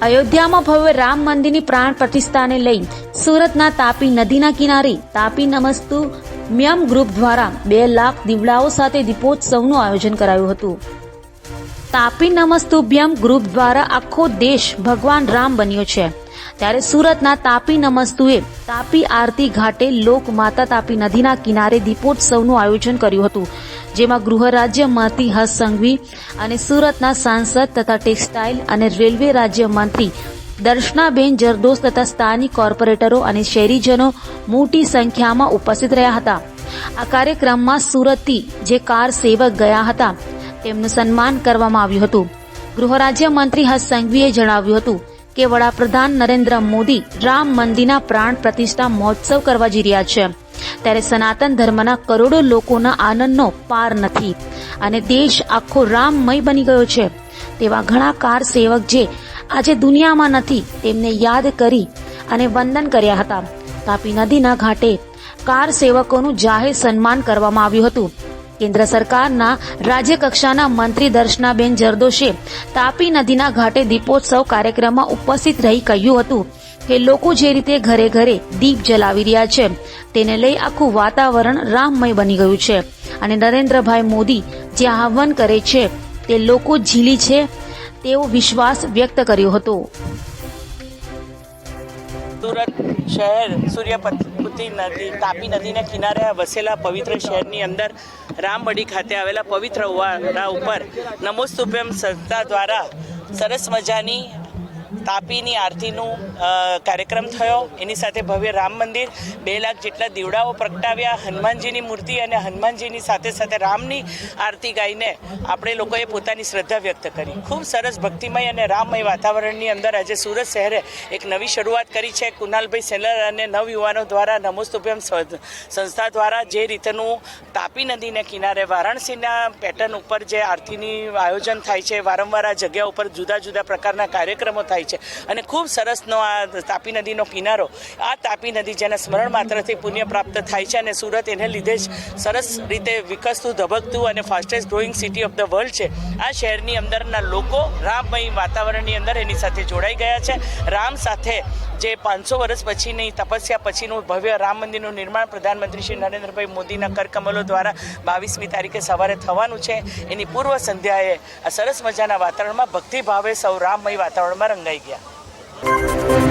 અયોધ્યામાં ભવ્ય રામ મંદિરની પ્રાણ પ્રતિષ્ઠાને લઈ સુરતના તાપી નદીના કિનારે તાપી નમસ્તુમ્યમ ગ્રુપ દ્વારા 2 લાખ દીવડાઓ સાથે દીપોત્સવનું આયોજન કરાયું હતું। તાપી નમસ્તુભ્યમ ગ્રુપ દ્વારા આખો દેશ ભગવાન રામ બન્યો છે, ત્યારે સુરતના તાપી નમસ્તુએ તાપી આરતી ઘાટે લોકમાતા તાપી નદીના કિનારે દીપોત્સવનું આયોજન કર્યું હતું, જેમાં ગૃહ રાજ્ય મંત્રી હર્ષ સંઘવી અને સુરતના સાંસદ તથા ટેક્સટાઇલ અને રેલવે રાજ્ય મંત્રી દર્શનાબેન જરદોસ તથા સ્થાનિક કોર્પોરેટરો અને શહેરીજનો મોટી સંખ્યામાં ઉપસ્થિત રહ્યા હતા। આ કાર્યક્રમમાં સુરતથી જે કાર સેવક ગયા હતા તેમનું સન્માન કરવામાં આવ્યું હતું। ગૃહ રાજ્ય મંત્રી હર્ષ સંઘવીએ જણાવ્યું હતું કે વડાપ્રધાન નરેન્દ્ર મોદી રામ મંદિરના પ્રાણ પ્રતિષ્ઠા મહોત્સવ કરવા જઈ રહ્યા છે, ત્યારે સનાતન ધર્મના કરોડો લોકોના આનંદનો પાર નથી અને દેશ આખો રામમય બની ગયો છે। તેવા ઘણા કાર સેવક જે આજે દુનિયામાં નથી તેમને યાદ કરી અને વંદન કર્યા હતા। તાપી નદીના ઘાટે કાર સેવકોનું જાહેર સન્માન કરવામાં આવ્યું હતું। કેન્દ્ર સરકારના રાજ્ય કક્ષાના મંત્રી દર્શનાબેન જરદોશે તાપી નદીના ઘાટે દીપોત્સવ કાર્યક્રમમાં ઉપસ્થિત રહી કહ્યું હતું કે લોકો જે રીતે ઘરે ઘરે દીપ જલાવી રહ્યા છે તેને લઈ આખું વાતાવરણ રામમય બની ગયું છે અને નરેન્દ્રભાઈ મોદી જે આહ્વાન કરે છે તે લોકો ઝીલી છે તેવો વિશ્વાસ વ્યક્ત કર્યો હતો। સુરત શહેર સૂર્યપતિ નદી તાપી નદીના કિનારે વસેલા પવિત્ર શહેરની અંદર રામબડી ખાતે આવેલા પવિત્ર ઓવારા ઉપર નમોસ્તુભ્યમ સંસ્થા દ્વારા સરસ મજાની તાપીની આરતીનું કાર્યક્રમ થયો। એની સાથે ભવ્ય રામ મંદિર 2 લાખ જેટલા દીવડાઓ પ્રગટાવ્યા, હનુમાનજીની મૂર્તિ અને હનુમાનજીની સાથે સાથે રામની આરતી ગાઈને આપણે લોકોએ પોતાની શ્રદ્ધા વ્યક્ત કરી। ખૂબ સરસ ભક્તિમય અને રામમય વાતાવરણની અંદર આજે સુરત શહેરે એક નવી શરૂઆત કરી છે। કુનાલભાઈ સેલર અને નવયુવાનો દ્વારા નમોસ્તુભ્યમ સંસ્થા દ્વારા જે રીતનું તાપી નદીના કિનારે વારાણસીના પેટર્ન ઉપર જે આરતીની આયોજન થાય છે, વારંવાર આ જગ્યા ઉપર જુદા જુદા પ્રકારના કાર્યક્રમો થાય છે અને ખૂબ સરસનો આ તાપી નદીનો કિનારો, આ તાપી નદી જેના સ્મરણ માત્રથી પુણ્ય પ્રાપ્ત થાય છે અને સુરત એને લીધે જ સરસ રીતે વિકસતું ધબકતું અને fastest growing city of the world છે। આ શહેરની અંદરના લોકો રામમય વાતાવરણની અંદર એની સાથે જોડાઈ ગયા છે। રામ સાથે જે 500 વર્ષ પછીની તપસ્યા પછીનું ભવ્ય રામ મંદિરનું નિર્માણ પ્રધાનમંત્રી શ્રી નરેન્દ્રભાઈ મોદીના કરકમલો દ્વારા 22મી તારીખે સવારે થવાનું છે। એની પૂર્વ સંધ્યાએ આ સરસ મજાના વાતાવરણમાં ભક્તિભાવે સૌ રામમય વાતાવરણમાં રંગાઈ ગયા।